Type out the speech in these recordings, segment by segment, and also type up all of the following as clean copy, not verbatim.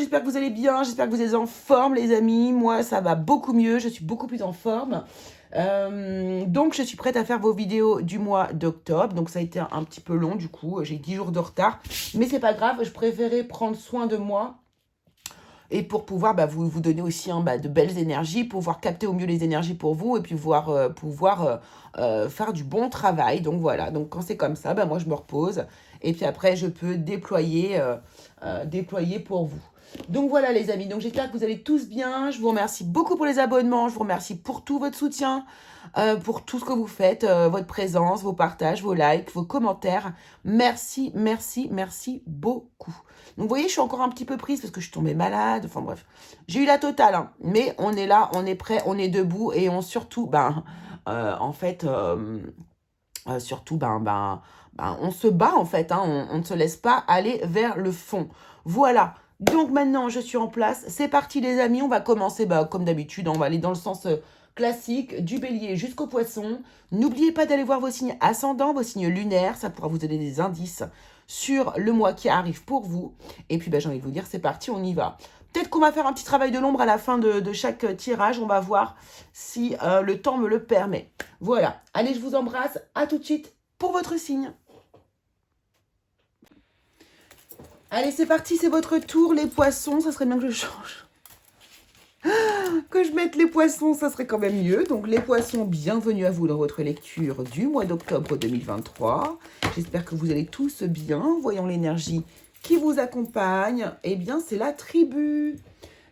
j'espère que vous allez bien, j'espère que vous êtes en forme les amis. Moi ça va beaucoup mieux, je suis beaucoup plus en forme. Donc je suis prête à faire vos vidéos du mois d'octobre. Donc ça a été un petit peu long du coup, j'ai 10 jours de retard. Mais c'est pas grave, je préférais prendre soin de moi. Et pour pouvoir vous donner aussi de belles énergies, pouvoir capter au mieux les énergies pour vous et puis pouvoir faire du bon travail. Donc voilà, donc quand c'est comme ça, moi je me repose et puis après je peux déployer pour vous. Donc voilà les amis, donc j'espère que vous allez tous bien. Je vous remercie beaucoup pour les abonnements, je vous remercie pour tout votre soutien, pour tout ce que vous faites, votre présence, vos partages, vos likes, vos commentaires. Merci, merci, merci beaucoup. Donc, vous voyez, je suis encore un petit peu prise parce que je suis tombée malade. Enfin, bref. J'ai eu la totale, hein. Mais on est là, on est prêt, on est debout. Et on surtout, on se bat, en fait. Hein. On ne se laisse pas aller vers le fond. Voilà. Donc, maintenant, je suis en place. C'est parti, les amis. On va commencer, comme d'habitude. On va aller dans le sens classique, du bélier jusqu'au poisson. N'oubliez pas d'aller voir vos signes ascendants, vos signes lunaires. Ça pourra vous donner des indices sur le mois qui arrive pour vous. Et puis, j'ai envie de vous dire, c'est parti, on y va. Peut-être qu'on va faire un petit travail de l'ombre à la fin de chaque tirage. On va voir si le temps me le permet. Voilà. Allez, je vous embrasse. À tout de suite pour votre signe. Allez, c'est parti, c'est votre tour, les poissons. Ça serait bien que je change. Que je mette les poissons, ça serait quand même mieux. Donc, les poissons, bienvenue à vous dans votre lecture du mois d'octobre 2023. J'espère que vous allez tous bien. Voyons l'énergie qui vous accompagne. Eh bien, c'est la tribu.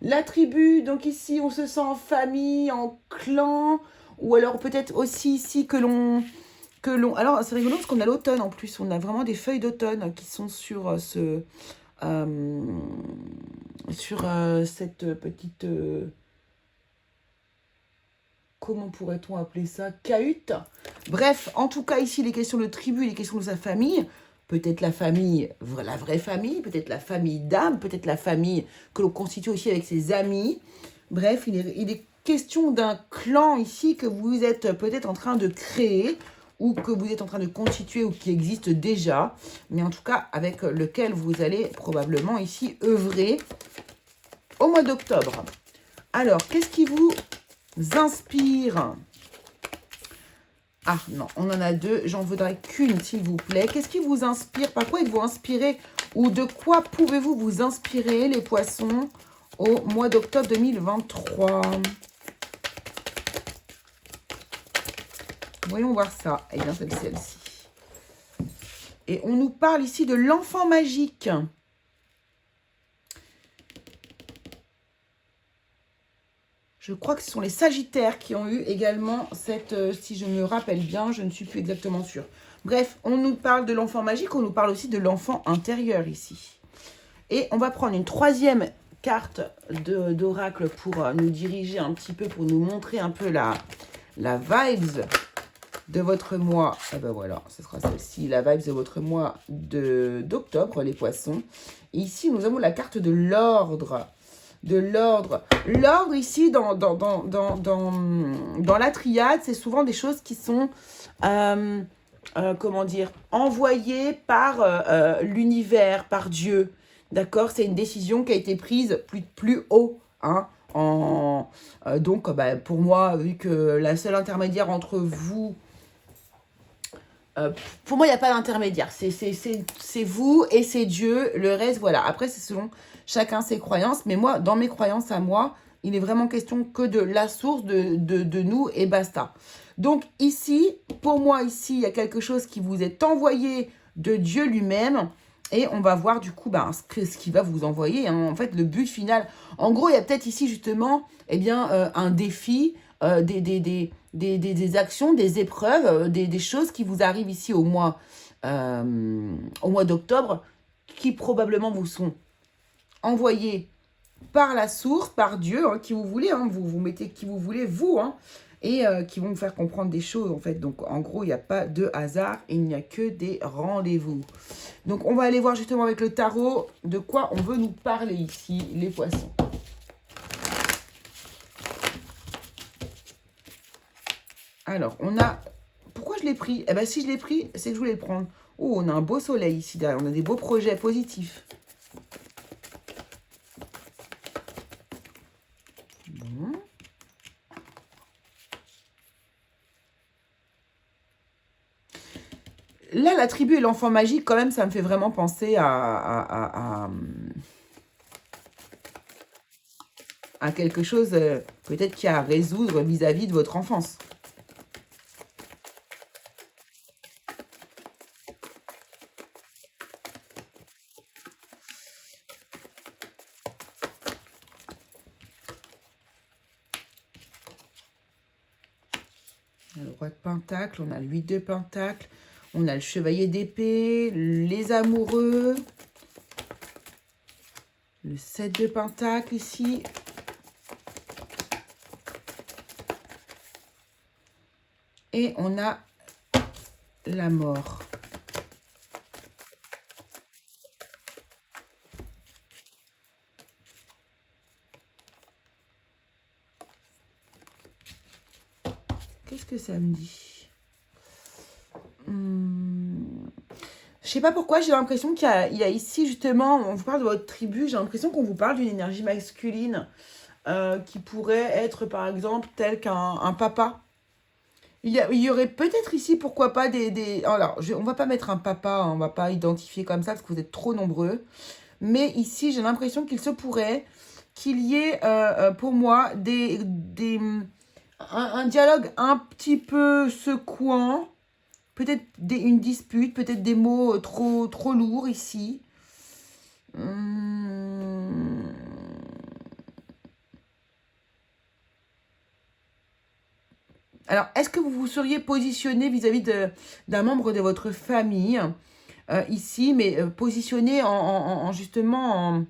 La tribu, donc ici, on se sent en famille, en clan. Ou alors peut-être aussi ici que l'on... Alors, c'est rigolo parce qu'on a l'automne en plus. On a vraiment des feuilles d'automne qui sont sur cette petite... comment pourrait-on appeler ça? Cahute. Bref, en tout cas, ici, les questions de tribu, les questions de sa famille. Peut-être la famille, la vraie famille, peut-être la famille d'âme, peut-être la famille que l'on constitue aussi avec ses amis. Bref, il est question d'un clan ici que vous êtes peut-être en train de créer ou que vous êtes en train de constituer ou qui existe déjà, mais en tout cas avec lequel vous allez probablement ici œuvrer au mois d'octobre. Alors, qu'est-ce qui vous inspire? Ah non, on en a deux, j'en voudrais qu'une s'il vous plaît. Qu'est-ce qui vous inspire? Par quoi êtes-vous inspiré? Ou de quoi pouvez-vous vous inspirer, les poissons, au mois d'octobre 2023? Voyons voir ça. Eh bien, c'est celle-ci. Et on nous parle ici de l'enfant magique. Je crois que ce sont les Sagittaires qui ont eu également cette, si je me rappelle bien, je ne suis plus exactement sûre. Bref, on nous parle de l'enfant magique, on nous parle aussi de l'enfant intérieur ici. Et on va prendre une troisième carte d'oracle pour nous diriger un petit peu, pour nous montrer un peu la vibes de votre mois. Et ben voilà, ce sera celle-ci, la vibes de votre mois d'octobre, les poissons. Et ici, nous avons la carte de l'ordre. L'ordre ici dans la triade, c'est souvent des choses qui sont comment dire, envoyées par l'univers, par Dieu. D'accord, c'est une décision qui a été prise plus haut, hein. Donc pour moi, vu que la seule intermédiaire entre vous, pour moi il n'y a pas d'intermédiaire, c'est vous et c'est Dieu, le reste voilà, après c'est selon chacun ses croyances, mais moi, dans mes croyances à moi, il est vraiment question que de la source de nous et basta. Donc ici, pour moi, ici, il y a quelque chose qui vous est envoyé de Dieu lui-même. Et on va voir du coup ce qu'il va vous envoyer. Hein. En fait, le but final. En gros, il y a peut-être ici justement un défi, des actions, des épreuves, des choses qui vous arrivent ici au mois d'octobre qui probablement vous sont envoyé par la source, par Dieu, hein, qui vous voulez, hein, vous mettez qui vous voulez, vous, hein, et qui vont vous faire comprendre des choses, en fait. Donc, en gros, il n'y a pas de hasard, il n'y a que des rendez-vous. Donc, on va aller voir justement avec le tarot de quoi on veut nous parler ici, les poissons. Alors, on a... Pourquoi je l'ai pris? Eh bien, si je l'ai pris, c'est que je voulais le prendre. Oh, on a un beau soleil ici derrière, on a des beaux projets positifs. Là, la tribu et l'enfant magique, quand même, ça me fait vraiment penser à quelque chose peut-être qu'il y a à résoudre vis-à-vis de votre enfance. On a le roi de pentacle, on a le 8 de pentacle, on a le chevalier d'épée, les amoureux, le 7 de pentacle ici. Et on a la mort. Qu'est-ce que ça me dit? Je sais pas pourquoi, j'ai l'impression qu'il y a ici, justement, on vous parle de votre tribu, j'ai l'impression qu'on vous parle d'une énergie masculine qui pourrait être, par exemple, tel qu'un papa. Il y aurait peut-être ici, pourquoi pas, alors, on va pas mettre un papa, on va pas identifier comme ça, parce que vous êtes trop nombreux. Mais ici, j'ai l'impression qu'il se pourrait qu'il y ait, pour moi, un dialogue un petit peu secouant. Peut-être une dispute, peut-être des mots trop lourds ici. Alors, est-ce que vous vous seriez positionné vis-à-vis d'un membre de votre famille ici, mais positionné justement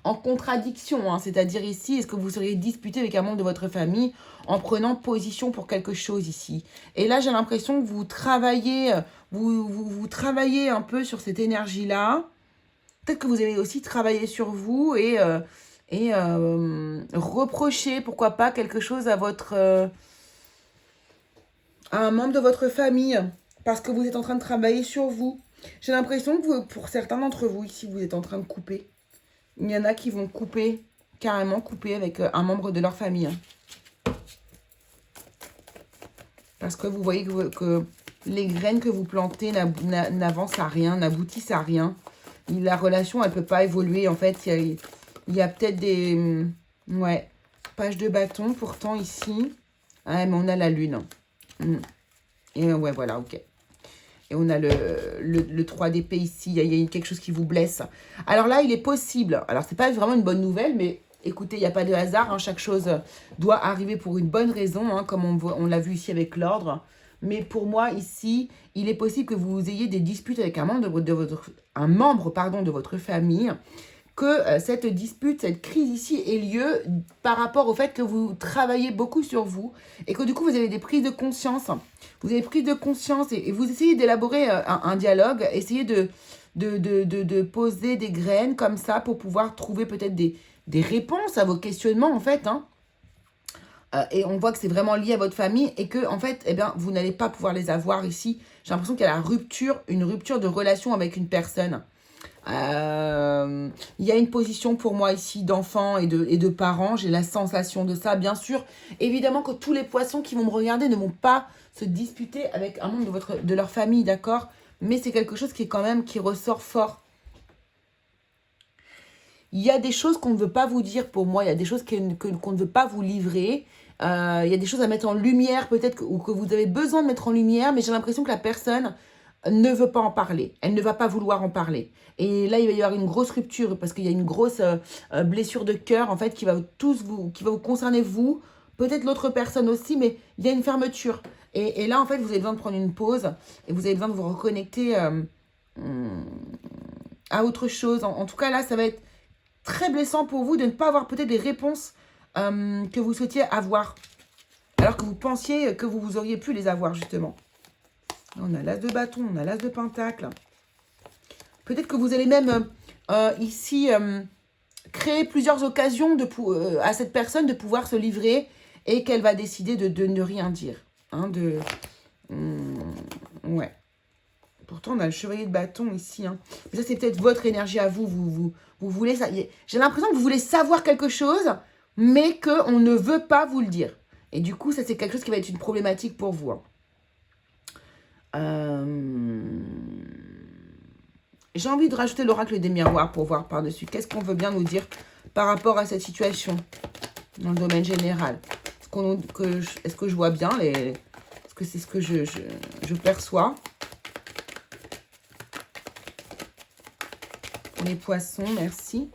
en contradiction, hein, c'est-à-dire ici, est-ce que vous seriez disputé avec un membre de votre famille en prenant position pour quelque chose ici? Et là, j'ai l'impression que vous travaillez, vous travaillez un peu sur cette énergie-là. Peut-être que vous avez aussi travaillé sur vous et reprocher, pourquoi pas, quelque chose à un membre de votre famille, parce que vous êtes en train de travailler sur vous. J'ai l'impression que pour certains d'entre vous ici, vous êtes en train de couper. Il y en a qui vont couper, carrément couper avec un membre de leur famille. Parce que vous voyez que les graines que vous plantez n'avancent à rien, n'aboutissent à rien. La relation, elle ne peut pas évoluer. En fait, il y a peut-être des... Ouais, page de bâton pourtant ici. Ah, mais on a la lune. Et ouais, voilà, ok. Et on a le 3 d'épée ici. Il y a quelque chose qui vous blesse. Alors là, il est possible. Alors, c'est pas vraiment une bonne nouvelle, mais écoutez, il n'y a pas de hasard. Hein, chaque chose doit arriver pour une bonne raison, hein, comme on l'a vu ici avec l'ordre. Mais pour moi, ici, il est possible que vous ayez des disputes avec un membre de votre famille. Que cette dispute, cette crise ici ait lieu par rapport au fait que vous travaillez beaucoup sur vous et que du coup, vous avez des prises de conscience. Vous avez pris de conscience et vous essayez d'élaborer un dialogue, essayez de poser des graines comme ça pour pouvoir trouver peut-être des réponses à vos questionnements, en fait. Hein. Et on voit que c'est vraiment lié à votre famille et que, en fait, eh bien, vous n'allez pas pouvoir les avoir ici. J'ai l'impression qu'il y a une rupture de relation avec une personne. Il y a une position pour moi ici d'enfants et de parents. J'ai la sensation de ça. Bien sûr, évidemment que tous les poissons qui vont me regarder ne vont pas se disputer avec un membre de leur famille, d'accord? Mais c'est quelque chose qui ressort fort. Il y a des choses qu'on ne veut pas vous dire pour moi. Il y a des choses qu'on ne veut pas vous livrer. Il y a des choses à mettre en lumière peut-être ou que vous avez besoin de mettre en lumière. Mais j'ai l'impression que la personne ne veut pas en parler. Elle ne va pas vouloir en parler. Et là, il va y avoir une grosse rupture parce qu'il y a une grosse blessure de cœur en fait qui va vous concerner vous, peut-être l'autre personne aussi, mais il y a une fermeture. Et là, en fait, vous avez besoin de prendre une pause et vous avez besoin de vous reconnecter à autre chose. En tout cas, là, ça va être très blessant pour vous de ne pas avoir peut-être des réponses que vous souhaitiez avoir, alors que vous pensiez que vous auriez pu les avoir, justement. On a l'as de bâton, on a l'as de pentacle. Peut-être que vous allez même ici créer plusieurs occasions à cette personne de pouvoir se livrer et qu'elle va décider de ne rien dire. Hein, ouais. Pourtant, on a le chevalier de bâton ici. Hein. Mais ça, c'est peut-être votre énergie à vous. Vous voulez ça. J'ai l'impression que vous voulez savoir quelque chose, mais qu'on ne veut pas vous le dire. Et du coup, ça, c'est quelque chose qui va être une problématique pour vous. Hein. Euh, J'ai envie de rajouter l'oracle des miroirs pour voir par-dessus. Qu'est-ce qu'on veut bien nous dire par rapport à cette situation dans le domaine général? Est-ce que je vois bien est-ce que c'est ce que je perçois? Pour les poissons, merci.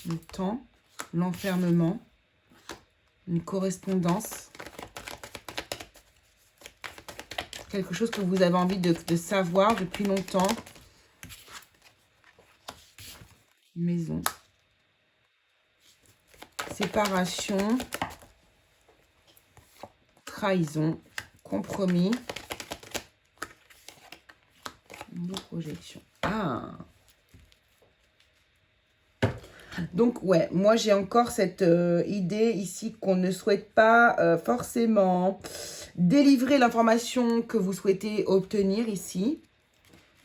Le temps, l'enfermement, une correspondance. Quelque chose que vous avez envie de savoir depuis longtemps. Maison. Séparation. Trahison. Compromis. Projection. Ah. Donc, ouais, moi, j'ai encore cette idée ici qu'on ne souhaite pas forcément délivrer l'information que vous souhaitez obtenir ici.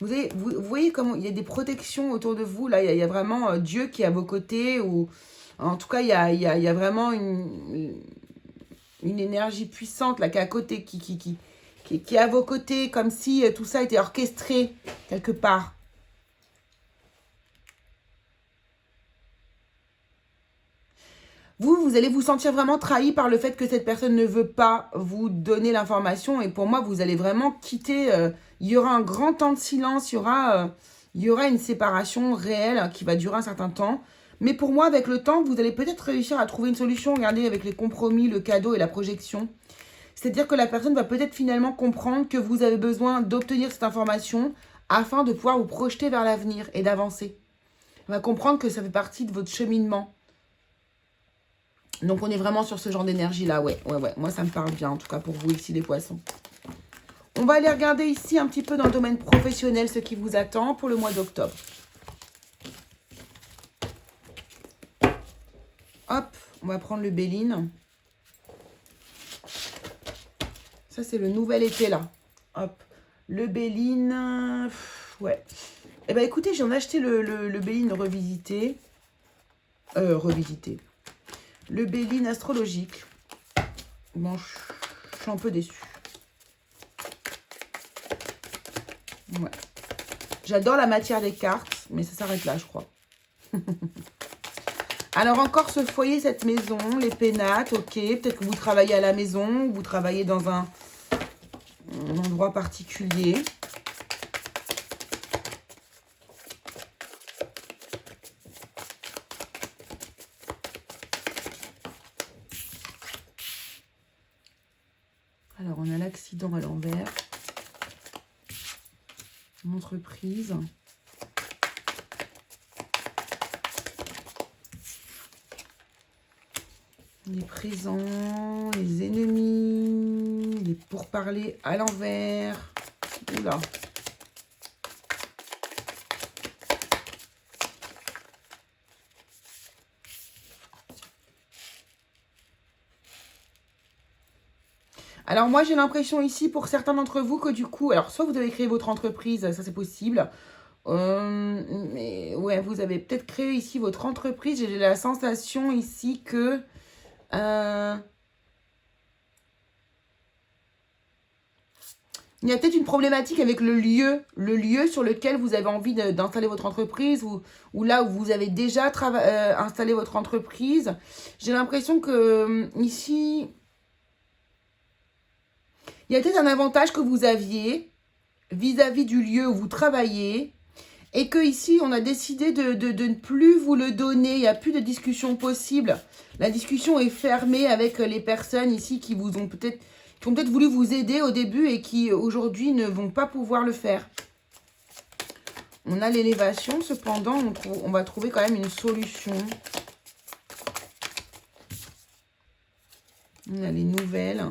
Vous voyez comment il y a des protections autour de vous. Là, il y a vraiment Dieu qui est à vos côtés. Ou en tout cas, il y a vraiment une énergie puissante là, qui est à côté, qui est à vos côtés, comme si tout ça était orchestré quelque part. Vous allez vous sentir vraiment trahi par le fait que cette personne ne veut pas vous donner l'information. Et pour moi, vous allez vraiment quitter. Il y aura un grand temps de silence. Il y aura une séparation réelle qui va durer un certain temps. Mais pour moi, avec le temps, vous allez peut-être réussir à trouver une solution. Regardez, avec les compromis, le cadeau et la projection. C'est-à-dire que la personne va peut-être finalement comprendre que vous avez besoin d'obtenir cette information afin de pouvoir vous projeter vers l'avenir et d'avancer. Elle va comprendre que ça fait partie de votre cheminement. Donc, on est vraiment sur ce genre d'énergie-là. Ouais. Moi, ça me parle bien, en tout cas, pour vous ici, les poissons. On va aller regarder ici un petit peu dans le domaine professionnel ce qui vous attend pour le mois d'octobre. Hop, on va prendre le Béline. Ça, c'est le nouvel été, là. Hop, le Béline. Ouais. Eh bien, écoutez, j'en ai acheté le Béline revisité. Revisité. Le Béline astrologique. Bon, je suis un peu déçue. Ouais. J'adore la matière des cartes, mais ça s'arrête là, je crois. Alors, encore ce foyer, cette maison, les pénates, ok. Peut-être que vous travaillez à la maison, ou vous travaillez dans un endroit particulier. Alors, on a l'accident à l'envers. Une entreprise. Les présents, les ennemis, les pourparlers à l'envers. Oula. Alors moi j'ai l'impression ici pour certains d'entre vous que du coup, alors soit vous avez créé votre entreprise, ça c'est possible. Mais ouais, vous avez peut-être créé ici votre entreprise. J'ai la sensation ici que il y a peut-être une problématique avec le lieu sur lequel vous avez envie d'installer votre entreprise ou là où vous avez déjà installé votre entreprise. J'ai l'impression que ici, il y a peut-être un avantage que vous aviez vis-à-vis du lieu où vous travaillez et que ici, on a décidé de ne plus vous le donner. Il n'y a plus de discussion possible. La discussion est fermée avec les personnes ici qui ont peut-être voulu vous aider au début et qui aujourd'hui ne vont pas pouvoir le faire. On a l'élévation, cependant, on va trouver quand même une solution. On a les nouvelles.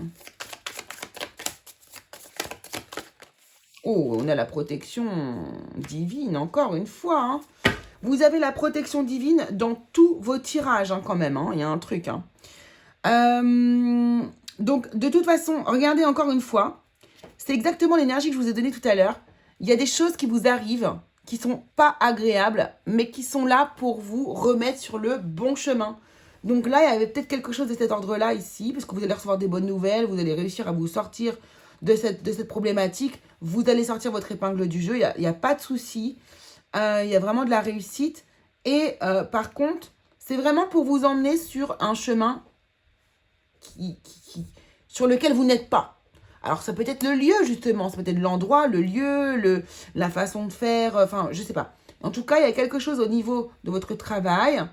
Oh, on a la protection divine, encore une fois. Hein. Vous avez la protection divine dans tous vos tirages, hein, quand même. Hein. Il y a un truc. Hein. Donc, de toute façon, regardez encore une fois. C'est exactement l'énergie que je vous ai donnée tout à l'heure. Il y a des choses qui vous arrivent, qui ne sont pas agréables, mais qui sont là pour vous remettre sur le bon chemin. Donc là, il y avait peut-être quelque chose de cet ordre-là ici, parce que vous allez recevoir des bonnes nouvelles, vous allez réussir à vous sortir de cette problématique, vous allez sortir votre épingle du jeu, il y a pas de souci, il y a vraiment de la réussite. Et par contre, c'est vraiment pour vous emmener sur un chemin sur lequel vous n'êtes pas. Alors, ça peut être le lieu, justement, ça peut être l'endroit, le lieu, la façon de faire, enfin, je sais pas. En tout cas, il y a quelque chose au niveau de votre travail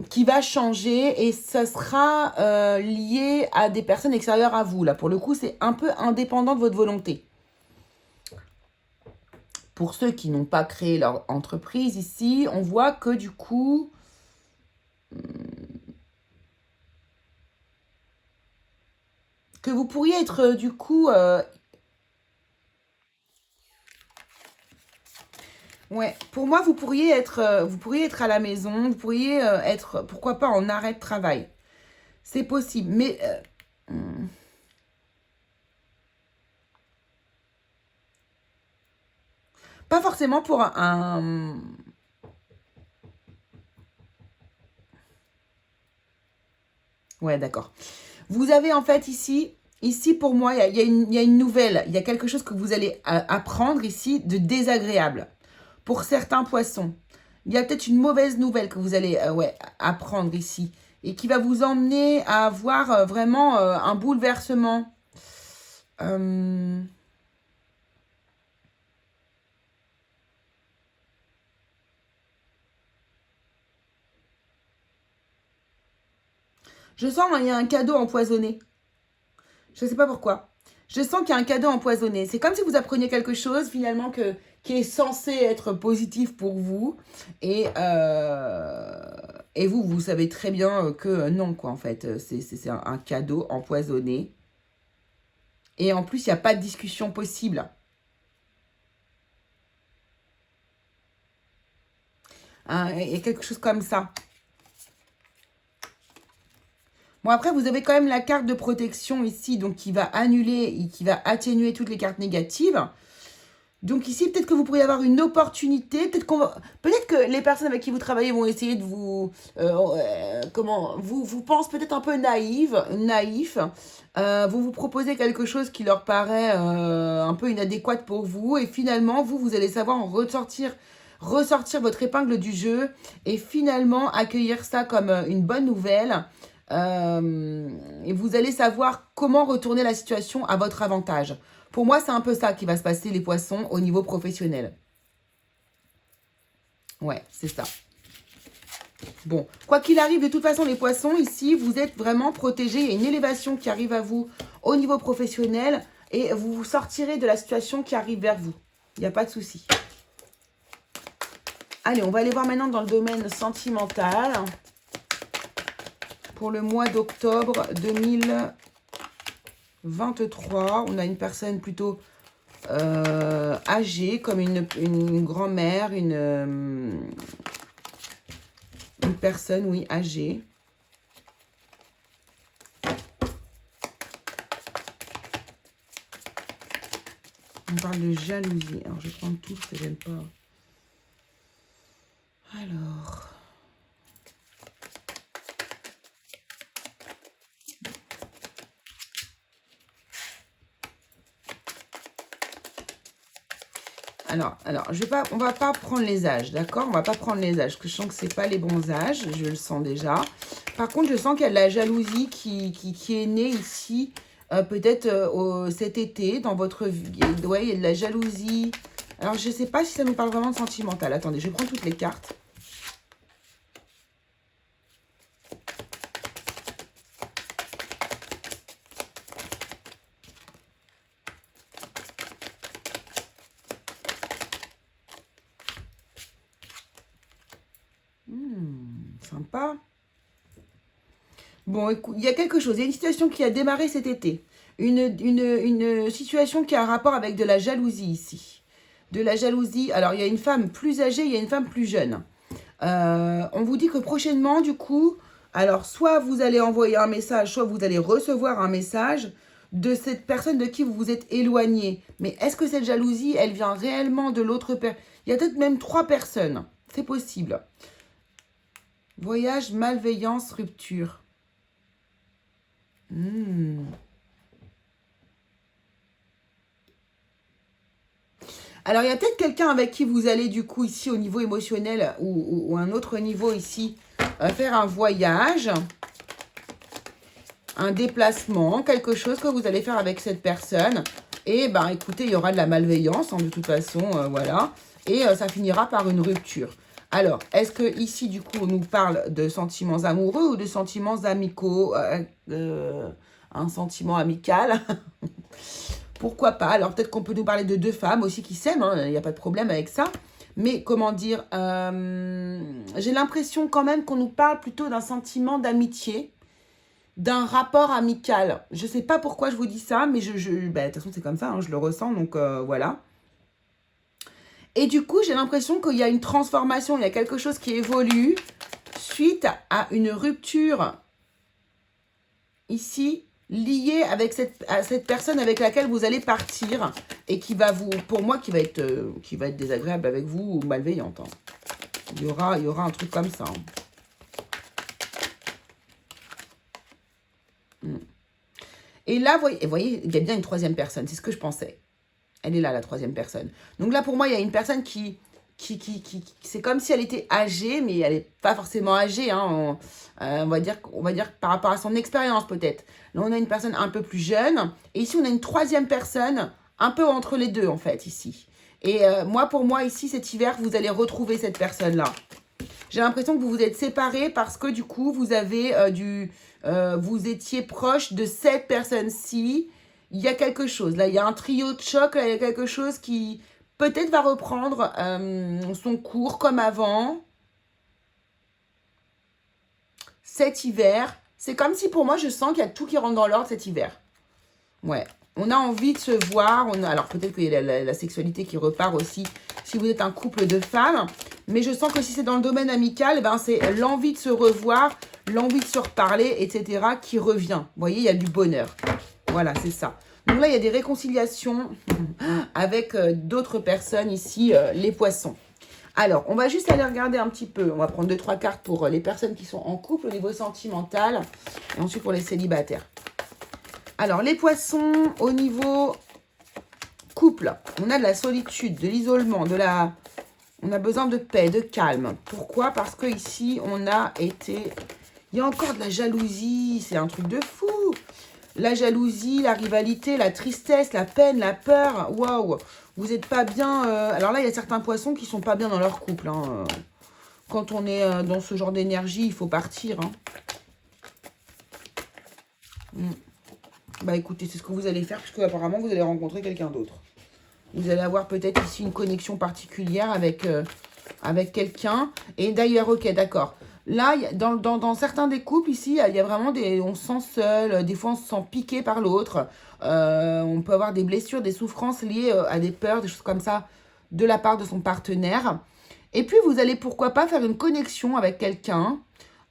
qui va changer et ça sera lié à des personnes extérieures à vous. Là, pour le coup, c'est un peu indépendant de votre volonté. Pour ceux qui n'ont pas créé leur entreprise ici, on voit que du coup, que vous pourriez être du coup, ouais, pour moi, vous pourriez être à la maison, vous pourriez être, pourquoi pas, en arrêt de travail. C'est possible, mais pas forcément pour Ouais, d'accord. Vous avez en fait ici pour moi, il y a une nouvelle, il y a quelque chose que vous allez apprendre ici de désagréable. Pour certains poissons, il y a peut-être une mauvaise nouvelle que vous allez ouais, apprendre ici et qui va vous emmener à avoir vraiment un bouleversement. Euh, je sens qu'il y a un cadeau empoisonné. Je ne sais pas pourquoi. Je sens qu'il y a un cadeau empoisonné. C'est comme si vous appreniez quelque chose finalement qui est censé être positif pour vous. Et vous savez très bien que non, quoi, en fait. C'est un cadeau empoisonné. Et en plus, il n'y a pas de discussion possible. Hein, il y a quelque chose comme ça. Bon, après, vous avez quand même la carte de protection ici, donc qui va annuler et qui va atténuer toutes les cartes négatives. Donc ici, peut-être que vous pourriez avoir une opportunité. Peut-être que les personnes avec qui vous travaillez vont essayer de vous... vous pensent peut-être un peu naïf. Vous vous proposez quelque chose qui leur paraît un peu inadéquat pour vous. Et finalement, vous allez savoir en ressortir votre épingle du jeu. Et finalement, accueillir ça comme une bonne nouvelle. Et vous allez savoir comment retourner la situation à votre avantage. Pour moi, c'est un peu ça qui va se passer, les poissons, au niveau professionnel. Ouais, c'est ça. Bon, quoi qu'il arrive, de toute façon, les poissons, ici, vous êtes vraiment protégés. Il y a une élévation qui arrive à vous au niveau professionnel et vous vous sortirez de la situation qui arrive vers vous. Il n'y a pas de souci. Allez, on va aller voir maintenant dans le domaine sentimental. Pour le mois d'octobre 2023, on a une personne plutôt âgée, comme une grand-mère, une personne, oui, âgée. On parle de jalousie. Alors, je vais prendre tout parce que j'aime pas. Alors... on va pas prendre les âges, d'accord? On va pas prendre les âges, parce que je sens que c'est pas les bons âges, je le sens déjà. Par contre, je sens qu'il y a de la jalousie qui est née ici, peut-être cet été, dans votre vie. Ouais, il y a de la jalousie. Alors, je sais pas si ça nous parle vraiment de sentimental. Attendez, je prends toutes les cartes. Sympa. Bon, écoute, il y a quelque chose. Il y a une situation qui a démarré cet été. Une situation qui a un rapport avec de la jalousie ici. De la jalousie. Alors, il y a une femme plus âgée, il y a une femme plus jeune. On vous dit que prochainement, du coup, alors soit vous allez envoyer un message, soit vous allez recevoir un message de cette personne de qui vous vous êtes éloigné. Mais est-ce que cette jalousie, elle vient réellement de l'autre personne? Il y a peut-être même 3 personnes. C'est possible. Voyage, malveillance, rupture. Alors, il y a peut-être quelqu'un avec qui vous allez, du coup, ici, au niveau émotionnel ou un autre niveau ici, faire un voyage, un déplacement, quelque chose que vous allez faire avec cette personne. Et, ben, écoutez, il y aura de la malveillance, hein, de toute façon, voilà. Et ça finira par une rupture. Alors, est-ce que ici, du coup, on nous parle de sentiments amoureux ou de sentiments amicaux un sentiment amical Pourquoi pas? Alors, peut-être qu'on peut nous parler de deux femmes aussi qui s'aiment, il n'y a pas de problème avec ça. Mais, comment dire, j'ai l'impression quand même qu'on nous parle plutôt d'un sentiment d'amitié, d'un rapport amical. Je ne sais pas pourquoi je vous dis ça, mais bah, de toute façon, c'est comme ça, hein, je le ressens, donc voilà. Et du coup, j'ai l'impression qu'il y a une transformation, il y a quelque chose qui évolue suite à une rupture ici, liée avec cette personne avec laquelle vous allez partir et qui va vous, pour moi, qui va être désagréable avec vous ou malveillante. Hein. Il y aura un truc comme ça. Hein. Et là, vous voyez, il y a bien une troisième personne, c'est ce que je pensais. Elle est là, la troisième personne. Donc là, pour moi, il y a une personne qui c'est comme si elle était âgée, mais elle n'est pas forcément âgée. Hein. On va dire par rapport à son expérience, peut-être. Là, on a une personne un peu plus jeune. Et ici, on a une troisième personne, un peu entre les deux, en fait, ici. Et pour moi, ici, cet hiver, vous allez retrouver cette personne-là. J'ai l'impression que vous vous êtes séparés parce que, du coup, vous avez vous étiez proche de cette personne-ci. Il y a quelque chose. Là, il y a un trio de choc. Là, il y a quelque chose qui peut-être va reprendre son cours comme avant. Cet hiver, c'est comme si pour moi, je sens qu'il y a tout qui rentre dans l'ordre cet hiver. Ouais. On a envie de se voir. Alors, peut-être qu'il y a la sexualité qui repart aussi si vous êtes un couple de femmes. Mais je sens que si c'est dans le domaine amical, ben, c'est l'envie de se revoir, l'envie de se reparler, etc. qui revient. Vous voyez, il y a du bonheur. Voilà, c'est ça. Donc là, il y a des réconciliations avec d'autres personnes ici, les poissons. Alors, on va juste aller regarder un petit peu. On va prendre 2-3 cartes pour les personnes qui sont en couple au niveau sentimental. Et ensuite pour les célibataires. Alors, les poissons au niveau couple. On a de la solitude, de l'isolement, on a besoin de paix, de calme. Pourquoi? Parce que ici, on a été... Il y a encore de la jalousie. C'est un truc de fou. La jalousie, la rivalité, la tristesse, la peine, la peur. Waouh! Vous n'êtes pas bien. Alors là, il y a certains poissons qui ne sont pas bien dans leur couple. Hein. Quand on est dans ce genre d'énergie, il faut partir. Hein. Bah écoutez, c'est ce que vous allez faire, puisque apparemment, vous allez rencontrer quelqu'un d'autre. Vous allez avoir peut-être ici une connexion particulière avec quelqu'un. Et d'ailleurs, ok, d'accord. Là, dans certains des couples, ici, il y a vraiment on se sent seul. Des fois, on se sent piqué par l'autre. On peut avoir des blessures, des souffrances liées à des peurs, des choses comme ça, de la part de son partenaire. Et puis, vous allez, pourquoi pas, faire une connexion avec quelqu'un.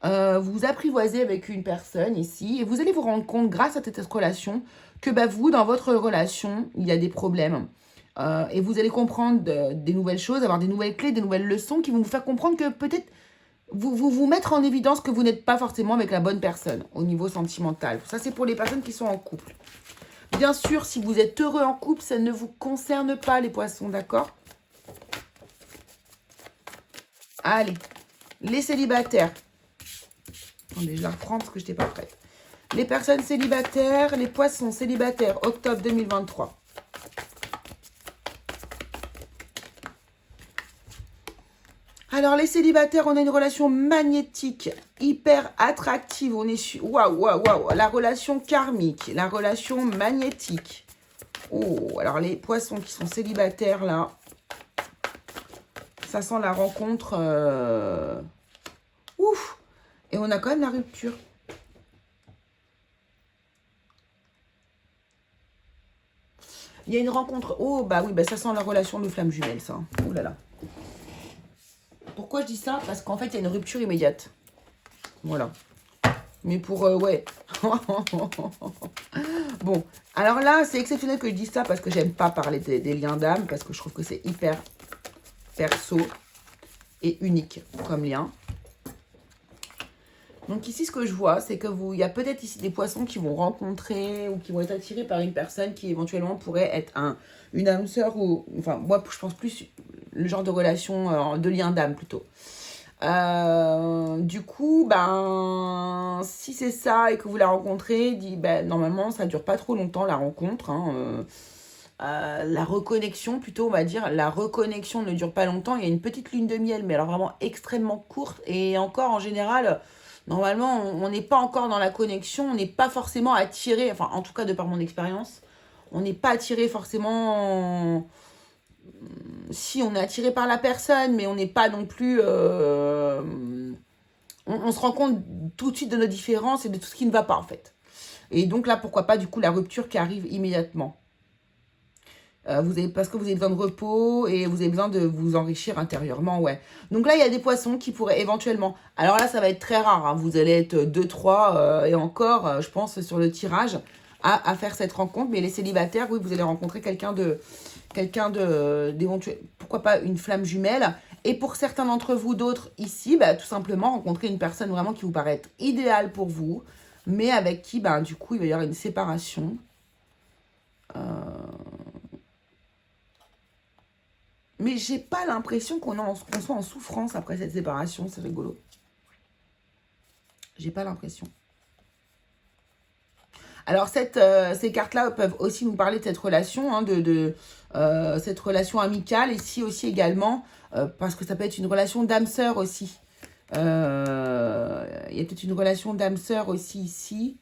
Vous apprivoisez avec une personne ici. Et vous allez vous rendre compte, grâce à cette relation, que bah, vous, dans votre relation, il y a des problèmes. Et vous allez comprendre des nouvelles choses, avoir des nouvelles clés, des nouvelles leçons qui vont vous faire comprendre que peut-être vous mettre en évidence que vous n'êtes pas forcément avec la bonne personne au niveau sentimental. Ça, c'est pour les personnes qui sont en couple. Bien sûr, si vous êtes heureux en couple, ça ne vous concerne pas, les poissons, d'accord? Allez, les célibataires. Attendez, je la reprends parce que je n'étais pas prête. Les personnes célibataires, les poissons célibataires, octobre 2023. Alors, les célibataires, on a une relation magnétique, hyper attractive. On est sur... Waouh, waouh, waouh. La relation karmique, la relation magnétique. Oh, alors les poissons qui sont célibataires, là, ça sent la rencontre. Ouf. Et on a quand même la rupture. Il y a une rencontre. Oh, bah oui, bah ça sent la relation de flamme jumelle, ça. Oh là là. Pourquoi je dis ça? Parce qu'en fait, il y a une rupture immédiate. Voilà. Mais pour... ouais. Bon. Alors là, c'est exceptionnel que je dise ça parce que j'aime pas parler des liens d'âme. Parce que je trouve que c'est hyper perso et unique comme lien. Donc ici, ce que je vois, c'est que il y a peut-être ici des poissons qui vont rencontrer ou qui vont être attirés par une personne qui éventuellement pourrait être une âme sœur ou... Enfin, moi, je pense plus le genre de relation, de lien d'âme plutôt. Du coup, ben, si c'est ça et que vous la rencontrez, ben, normalement, ça dure pas trop longtemps la rencontre. La reconnexion, plutôt, on va dire, la reconnexion ne dure pas longtemps. Il y a une petite lune de miel, mais alors vraiment extrêmement courte. Et encore, en général, normalement, on n'est pas encore dans la connexion. On n'est pas forcément attiré, enfin, en tout cas, de par mon expérience, on n'est pas attiré forcément. Si, on est attiré par la personne, mais on n'est pas non plus. On se rend compte tout de suite de nos différences et de tout ce qui ne va pas, en fait. Et donc là, pourquoi pas, du coup, la rupture qui arrive immédiatement. Parce que vous avez besoin de repos et vous avez besoin de vous enrichir intérieurement, ouais. Donc là, il y a des poissons qui pourraient éventuellement... Alors là, ça va être très rare, hein. Vous allez être 2, 3 et encore, je pense, sur le tirage, à faire cette rencontre. Mais les célibataires, oui, vous allez rencontrer quelqu'un d'éventuel... Pourquoi pas une flamme jumelle. Et pour certains d'entre vous, d'autres ici, bah, tout simplement rencontrer une personne vraiment qui vous paraît être idéale pour vous, mais avec qui, bah, du coup, il va y avoir une séparation. Mais j'ai pas l'impression qu'on soit en souffrance après cette séparation, c'est rigolo. J'ai pas l'impression. Alors ces cartes-là peuvent aussi nous parler de cette relation, hein, cette relation amicale, ici aussi également, parce que ça peut être une relation d'âme-sœur aussi. Il y a peut-être une relation d'âme-sœur aussi ici.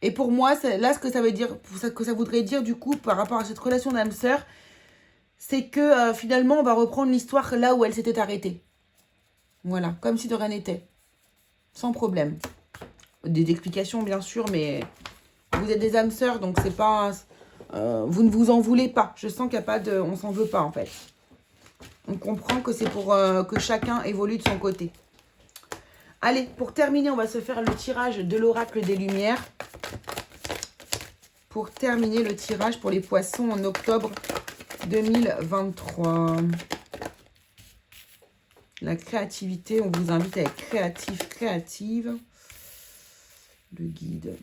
Et pour moi, là, ce que ça veut dire, que ça voudrait dire du coup par rapport à cette relation d'âme-sœur, c'est que finalement, on va reprendre l'histoire là où elle s'était arrêtée. Voilà, comme si de rien n'était. Sans problème. Des explications, bien sûr, mais vous êtes des âmes sœurs, donc c'est pas... vous ne vous en voulez pas. Je sens qu'il n'y a pas de... On s'en veut pas, en fait. On comprend que c'est pour que chacun évolue de son côté. Allez, pour terminer, on va se faire le tirage de l'oracle des Lumières. Pour terminer le tirage pour les poissons en octobre 2023. La créativité, on vous invite à être créatif, créative. Le guide.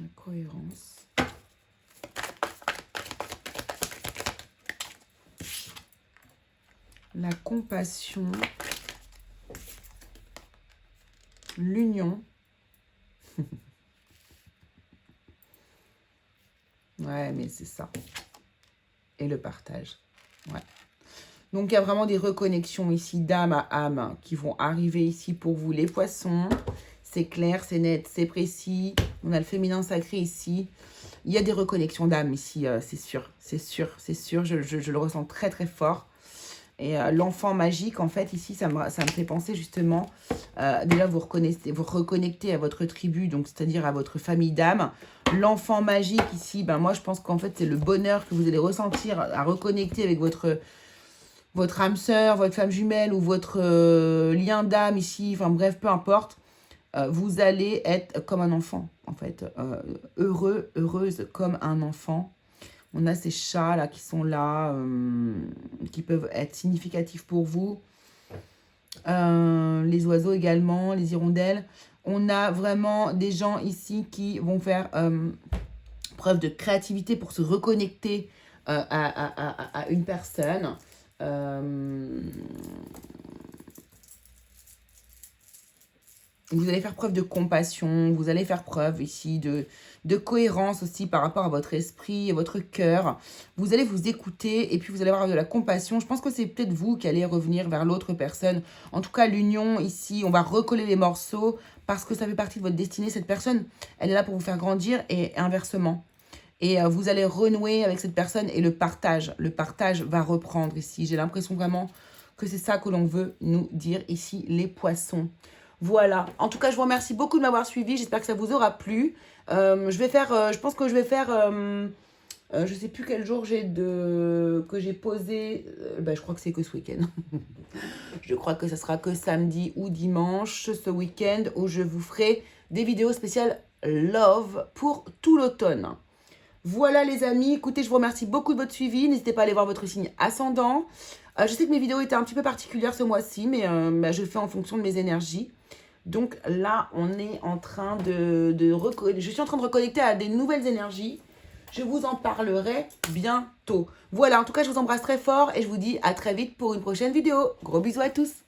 La cohérence. La compassion. L'union. Ouais, mais c'est ça. Et le partage. Ouais. Donc, il y a vraiment des reconnexions ici d'âme à âme qui vont arriver ici pour vous, les poissons. C'est clair, c'est net, c'est précis. On a le féminin sacré ici. Il y a des reconnexions d'âme ici, c'est sûr. C'est sûr, c'est sûr. Je le ressens très, très fort. Et l'enfant magique, en fait, ici, ça me fait penser justement, déjà vous reconnectez à votre tribu, donc c'est-à-dire à votre famille d'âme. L'enfant magique ici, ben moi je pense qu'en fait c'est le bonheur que vous allez ressentir à reconnecter avec votre âme sœur, votre femme jumelle ou votre lien d'âme ici, enfin bref, peu importe. Vous allez être comme un enfant, en fait, heureux, heureuse comme un enfant. On a ces chats là qui sont là, qui peuvent être significatifs pour vous. Les oiseaux également, les hirondelles. On a vraiment des gens ici qui vont faire preuve de créativité pour se reconnecter à une personne. Vous allez faire preuve de compassion, vous allez faire preuve ici de cohérence aussi par rapport à votre esprit et votre cœur. Vous allez vous écouter et puis vous allez avoir de la compassion. Je pense que c'est peut-être vous qui allez revenir vers l'autre personne. En tout cas, l'union ici, on va recoller les morceaux parce que ça fait partie de votre destinée. Cette personne, elle est là pour vous faire grandir et inversement. Et vous allez renouer avec cette personne et le partage va reprendre ici. J'ai l'impression vraiment que c'est ça que l'on veut nous dire ici, les poissons. Voilà. En tout cas, je vous remercie beaucoup de m'avoir suivi. J'espère que ça vous aura plu. Je pense que je vais faire Je sais plus quel jour que j'ai posé. Je crois que c'est que ce week-end. Je crois que ce sera que samedi ou dimanche ce week-end où je vous ferai des vidéos spéciales Love pour tout l'automne. Voilà les amis, écoutez, je vous remercie beaucoup de votre suivi. N'hésitez pas à aller voir votre signe ascendant. Je sais que mes vidéos étaient un petit peu particulières ce mois-ci, mais je le fais en fonction de mes énergies. Donc là, on est en train je suis en train de reconnecter à des nouvelles énergies. Je vous en parlerai bientôt. Voilà, en tout cas, je vous embrasse très fort et je vous dis à très vite pour une prochaine vidéo. Gros bisous à tous.